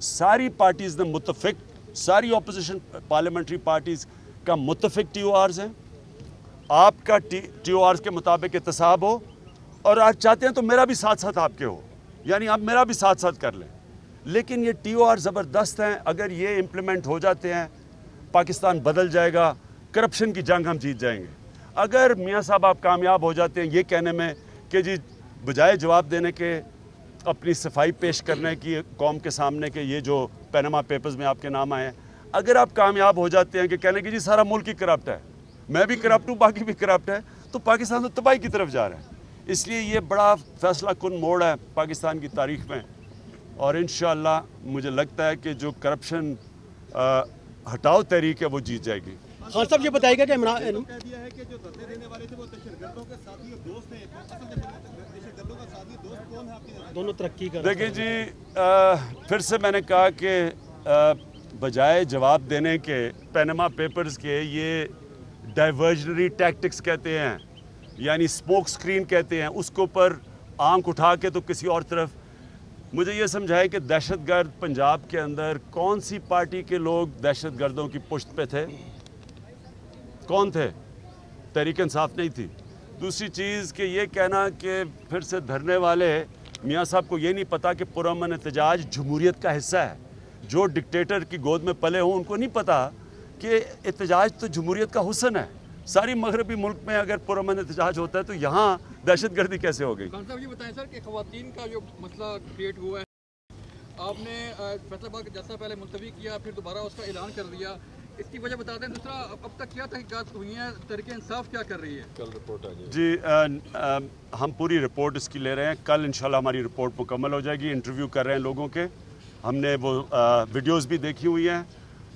ساری پارٹیز نے متفق، ساری اپوزیشن پارلیمنٹری پارٹیز کا متفق ٹی او آرز ہیں. آپ کا ٹی او آرز کے مطابق احتساب ہو، اور آج چاہتے ہیں تو میرا بھی ساتھ ساتھ آپ کے ہو، یعنی آپ میرا بھی ساتھ ساتھ کر لیں. لیکن یہ ٹی او آر زبردست ہیں، اگر یہ امپلیمنٹ ہو جاتے ہیں پاکستان بدل جائے گا، کرپشن کی جنگ ہم جیت جائیں گے. اگر میاں صاحب آپ کامیاب ہو جاتے ہیں یہ کہنے میں کہ جی بجائے جواب دینے کے اپنی صفائی پیش کرنے کی قوم کے سامنے کہ یہ جو پینما پیپرز میں آپ کے نام آئے ہیں، اگر آپ کامیاب ہو جاتے ہیں کہ کہنے کہ جی سارا ملک ہی کرپٹ ہے، میں بھی کرپٹ ہوں، باقی بھی کرپٹ ہے، تو پاکستان تو تباہی کی طرف جا رہا ہے. اس لیے یہ بڑا فیصلہ کن موڑ ہے پاکستان کی تاریخ میں، اور انشاءاللہ مجھے لگتا ہے کہ جو کرپشن ہٹاؤ تحریک ہے وہ جیت جائے گی. خان صاحب یہ بتائے گا کہ عمران کہہ دیا ہے کہ جو دھرنے دینے والے تھے وہ دہشت گردوں کے ساتھی اور دوست ہیں. اصل دہشت گردوں کا ساتھی دوست کون ہے آپ کی نظر؟ دونوں ترقی کر دیکھیں جی، پھر سے میں نے کہا کہ بجائے جواب دینے کے پینما پیپرز کے یہ ڈائیورژنری ٹیکٹکس کہتے ہیں، یعنی اسموک سکرین کہتے ہیں، اس کے اوپر آنکھ اٹھا کے تو کسی اور طرف. مجھے یہ سمجھائے کہ دہشت گرد پنجاب کے اندر کون سی پارٹی کے لوگ دہشت گردوں کی پشت پہ تھے؟ کون تھے؟ تحریک انصاف نہیں تھی. دوسری چیز کہ یہ کہنا کہ پھر سے دھرنے والے میاں صاحب کو یہ نہیں پتا کہ پرامن احتجاج جمہوریت کا حصہ ہے. جو ڈکٹیٹر کی گود میں پلے ہوں ان کو نہیں پتا کہ احتجاج تو جمہوریت کا حسن ہے. ساری مغربی ملک میں اگر پرامن احتجاج ہوتا ہے تو یہاں دہشت گردی کیسے ہو گئی؟ خان صاحب یہ بتائیں سر کہ خواتین کا جو مسئلہ کریٹ ہوا ہے، آپ نے فیصلہ آباد کا جلسہ پہلے ملتوی کیا، پھر دوبارہ اس کا اعلان کر دیا، اس کی وجہ بتا دیں. دوسرا، اب تک کیا تحقیقات ہوئی ہیں؟ تحریک انصاف کیا کر رہی ہے؟ کل رپورٹ آ جائے جی ہم پوری رپورٹ اس کی لے رہے ہیں. کل انشاءاللہ ہماری رپورٹ مکمل ہو جائے گی. انٹرویو کر رہے ہیں لوگوں کے، ہم نے وہ ویڈیوز بھی دیکھی ہوئی ہیں،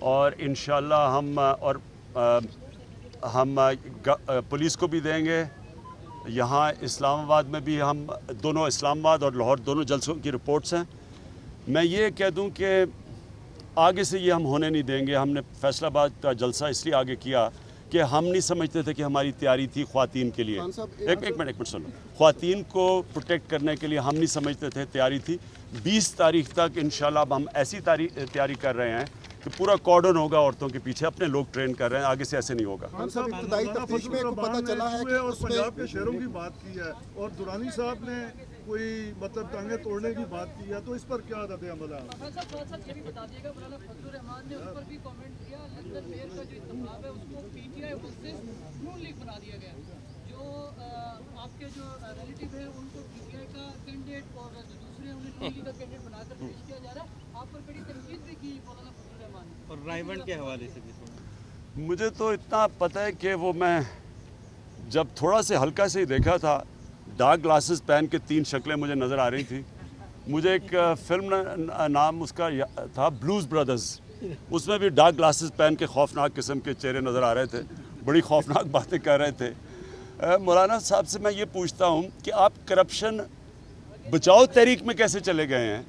اور انشاءاللہ ہم پولیس کو بھی دیں گے. یہاں اسلام آباد میں بھی ہم دونوں، اسلام آباد اور لاہور دونوں جلسوں کی رپورٹس ہیں. میں یہ کہہ دوں کہ آگے سے یہ ہم ہونے نہیں دیں گے. ہم نے فیصل آباد کا جلسہ اس لیے آگے کیا کہ ہم نہیں سمجھتے تھے کہ ہماری تیاری تھی خواتین کے لیے. ایک منٹ سنو. خواتین کو پروٹیکٹ کرنے کے لیے ہم نہیں سمجھتے تھے تیاری تھی. 20 تاریخ تک انشاءاللہ اب ہم ایسی تیاری کر رہے ہیں کہ پورا کارڈن ہوگا عورتوں کے پیچھے، اپنے لوگ ٹرین کر رہے ہیں. آگے سے ایسے نہیں ہوگا. پنجاب کے شہروں کی بات کی ہے اور درانی صاحب نے کوئی مطلب ٹانگیں توڑنے کی بات کی ہے، تو اس پر کیا رد عمل ہے؟ یہ بھی بتا دیے گا، مولانا فضل الرحمان نے اس پر بھی کامنٹ کیا، لندن میئر کا جو انتخاب ہے اس کو پی ٹی آئی سے نون لیگ بنا دیا گیا. جو آپ کے جو ریلیٹیو ہیں ان کو پی ٹی آئی کا کینڈیڈیٹ اور دوسرے انہیں نون لیگ کا کینڈیڈیٹ بنا کر پیش کیا جا رہا ہے. آپ پر بڑی تنقید بھی کی مولانا فضل الرحمان نے، اور رائیونڈ کے حوالے سے بھی. مجھے تو اتنا پتہ ہے کہ وہ میں جب تھوڑا سے ہلکا سے ہی دیکھا تھا، ڈارک گلاسز پہن کے 3 شکلیں مجھے نظر آ رہی تھی. مجھے ایک فلم نام اس کا تھا بلوز بردرز، اس میں بھی ڈارک گلاسز پہن کے خوفناک قسم کے چہرے نظر آ رہے تھے، بڑی خوفناک باتیں کر رہے تھے. مولانا صاحب سے میں یہ پوچھتا ہوں کہ آپ کرپشن بچاؤ تحریک میں کیسے چلے گئے ہیں؟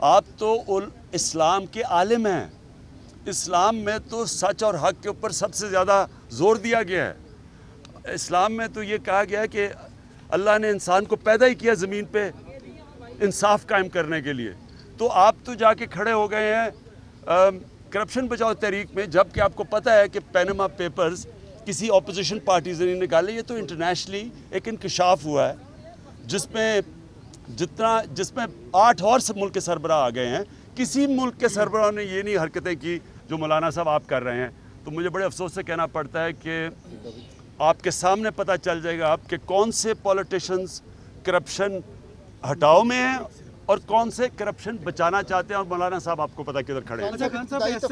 آپ تو اسلام کے عالم ہیں. اسلام میں تو سچ اور حق کے اوپر سب سے زیادہ زور دیا گیا ہے. اسلام میں تو یہ کہا گیا ہے کہ اللہ نے انسان کو پیدا ہی کیا زمین پہ انصاف قائم کرنے کے لیے. تو آپ تو جا کے کھڑے ہو گئے ہیں کرپشن بچاؤ تحریک میں، جب کہ آپ کو پتہ ہے کہ پینما پیپرز کسی اپوزیشن پارٹیز نے نکالے. یہ تو انٹرنیشنلی ایک انکشاف ہوا ہے جس میں 8 اور ملک کے سربراہ آ گئے ہیں. کسی ملک کے سربراہ نے یہ نہیں حرکتیں کی جو مولانا صاحب آپ کر رہے ہیں. تو مجھے بڑے افسوس سے کہنا پڑتا ہے کہ آپ کے سامنے پتہ چل جائے گا آپ کہ کون سے پولیٹیشنز کرپشن ہٹاؤ میں ہیں اور کون سے کرپشن بچانا چاہتے ہیں. اور مولانا صاحب آپ کو پتہ کدھر کھڑے ہیں. خان صاحب ایس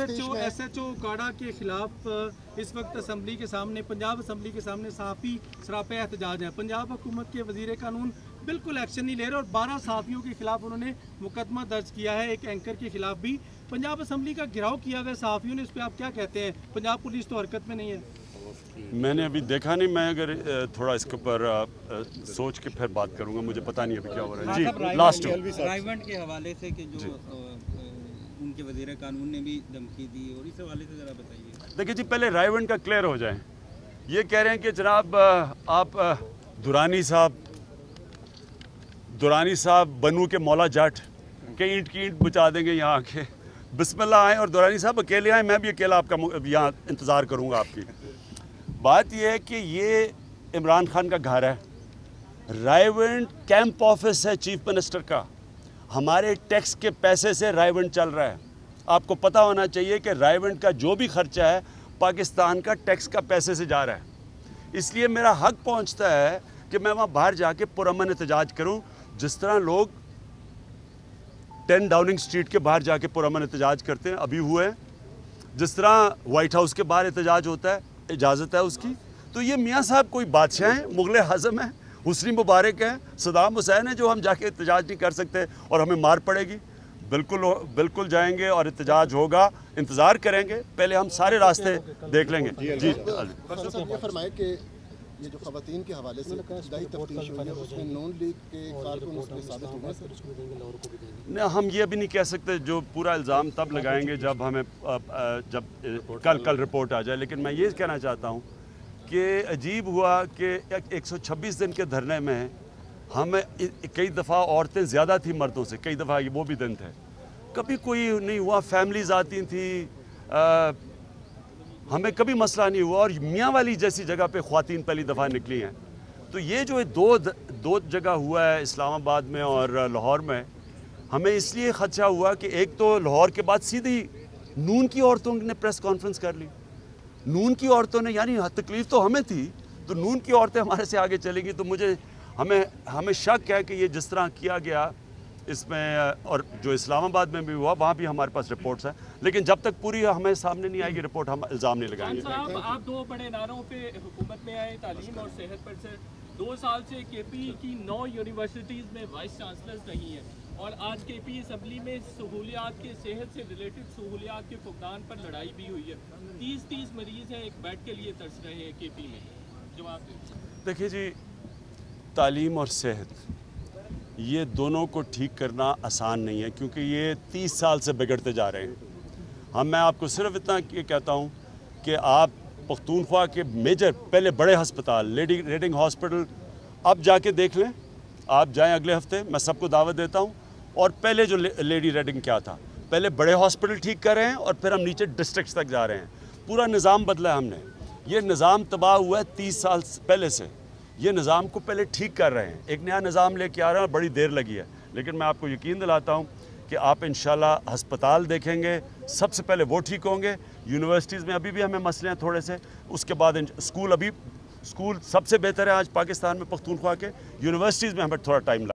ایچ او کاڑا کے خلاف اس وقت اسمبلی کے سامنے، پنجاب اسمبلی کے سامنے صحافی سراپے احتجاج ہیں. پنجاب حکومت کے وزیر قانون بالکل ایکشن نہیں لے رہے اور 12 صحافیوں کے خلاف انہوں نے مقدمہ درج کیا ہے. ایک اینکر کے خلاف بھی پنجاب اسمبلی کا گھراؤ کیا ہوا ہے صحافیوں نے. اس پہ آپ کیا کہتے ہیں؟ پنجاب پولیس تو حرکت میں نہیں ہے. میں نے ابھی دیکھا نہیں. میں اگر تھوڑا اس کے اوپر سوچ کے پھر بات کروں گا. مجھے پتہ نہیں ابھی کیا ہو رہا ہے. جی لاسٹ رائیونڈ کے حوالے سے کہ جو ان کے وزیر قانون نے بھی دھمکی دی، اور اس حوالے سے ذرا بتائیے. دیکھیں جی، پہلے رائیونڈ کا کلیئر ہو جائیں. یہ کہہ رہے ہیں کہ جناب آپ دورانی صاحب بنو کے مولا جٹ، کہ اینٹ کی اینٹ بچا دیں گے یہاں کے. بسم اللہ آئیں اور دورانی صاحب اکیلے آئیں, میں بھی اکیلا آپ کا یہاں انتظار کروں گا آپ کی. بات یہ ہے کہ یہ عمران خان کا گھر ہے, رائیونڈ کیمپ آفس ہے چیف منسٹر کا, ہمارے ٹیکس کے پیسے سے رائیونڈ چل رہا ہے. آپ کو پتہ ہونا چاہیے کہ رائیونڈ کا جو بھی خرچہ ہے پاکستان کا ٹیکس کا پیسے سے جا رہا ہے. اس لیے میرا حق پہنچتا ہے کہ میں وہاں باہر جا کے پرامن احتجاج کروں, جس طرح لوگ 10 ڈاؤننگ اسٹریٹ کے باہر جا کے پرامن احتجاج کرتے ہیں, ابھی ہوئے ہیں, جس طرح وائٹ ہاؤس کے باہر احتجاج ہوتا ہے, اجازت ہے اس کی. تو یہ میاں صاحب کوئی بادشاہ ہیں, مغل اعظم ہیں, حسنی مبارک ہیں, صدام حسین ہیں جو ہم جا کے احتجاج نہیں کر سکتے اور ہمیں مار پڑے گی؟ بالکل جائیں گے اور احتجاج ہوگا, انتظار کریں گے, پہلے ہم سارے راستے دیکھ لیں گے. جی صاحب یہ فرمائے کہ یہ جو خواتین کے حوالے سے ابتدائی تفتیش ہوئی ہے اس میں نون لیگ کے کارکن اس میں ثابت ہوئے ہیں. نہیں, ہم یہ بھی نہیں کہہ سکتے, جو پورا الزام تب لگائیں گے جب ہمیں کل رپورٹ آ جائے. لیکن میں یہ کہنا چاہتا ہوں کہ عجیب ہوا کہ 126 دن کے دھرنے میں ہمیں کئی دفعہ عورتیں زیادہ تھیں مردوں سے, کئی دفعہ وہ بھی دن تھے, کبھی کوئی نہیں ہوا, فیملیز آتی تھیں, ہمیں کبھی مسئلہ نہیں ہوا. اور میاں والی جیسی جگہ پہ خواتین پہلی دفعہ نکلی ہیں. تو یہ جو دو جگہ ہوا ہے اسلام آباد میں اور لاہور میں, ہمیں اس لیے خدشہ ہوا کہ ایک تو لاہور کے بعد سیدھی نون کی عورتوں نے پریس کانفرنس کر لی. نون کی عورتوں نے, یعنی تکلیف تو ہمیں تھی, تو نون کی عورتیں ہمارے سے آگے چلیں گی. تو ہمیں شک ہے کہ یہ جس طرح کیا گیا اس میں, اور جو اسلام آباد میں بھی ہوا وہاں بھی ہمارے پاس رپورٹس ہیں, لیکن جب تک پوری ہمیں سامنے نہیں آئے گی رپورٹ ہم الزام نہیں لگائیں گے. صاحب آپ 2 بڑے نعروں پہ حکومت میں آئے, تعلیم اور صحت پر. سر 2 سال سے کے پی کی 9 یونیورسٹیز میں وائس چانسلرز نہیں ہیں, اور آج کے پی اسمبلی میں سہولیات کے, صحت سے ریلیٹڈ سہولیات کے فقدان پر لڑائی بھی ہوئی ہے. 30 مریض ہیں ایک بیڈ کے لیے ترس رہے ہیں کے پی میں. جواب دیکھیے جی, تعلیم اور صحت یہ دونوں کو ٹھیک کرنا آسان نہیں ہے, کیونکہ یہ 30 سال سے بگڑتے جا رہے ہیں. میں آپ کو صرف اتنا یہ کہتا ہوں کہ آپ پختونخوا کے میجر پہلے بڑے ہسپتال لیڈی ریڈنگ ہاسپٹل اب جا کے دیکھ لیں, آپ جائیں اگلے ہفتے, میں سب کو دعوت دیتا ہوں. اور پہلے جو لیڈی ریڈنگ کیا تھا, پہلے بڑے ہاسپٹل ٹھیک کر رہے ہیں اور پھر ہم نیچے ڈسٹرکٹس تک جا رہے ہیں. پورا نظام بدلا ہے ہم نے, یہ نظام تباہ ہوا ہے 30 سال پہلے سے, یہ نظام کو پہلے ٹھیک کر رہے ہیں, ایک نیا نظام لے کے آ رہے ہیں, اور بڑی دیر لگی ہے. لیکن میں آپ کو یقین دلاتا ہوں کہ آپ انشاءاللہ ہسپتال دیکھیں گے, سب سے پہلے وہ ٹھیک ہوں گے. یونیورسٹیز میں ابھی بھی ہمیں مسئلے ہیں تھوڑے سے, اس کے بعد اسکول سب سے بہتر ہے آج پاکستان میں پختونخوا کے, یونیورسٹیز میں ہمیں تھوڑا ٹائم لگا.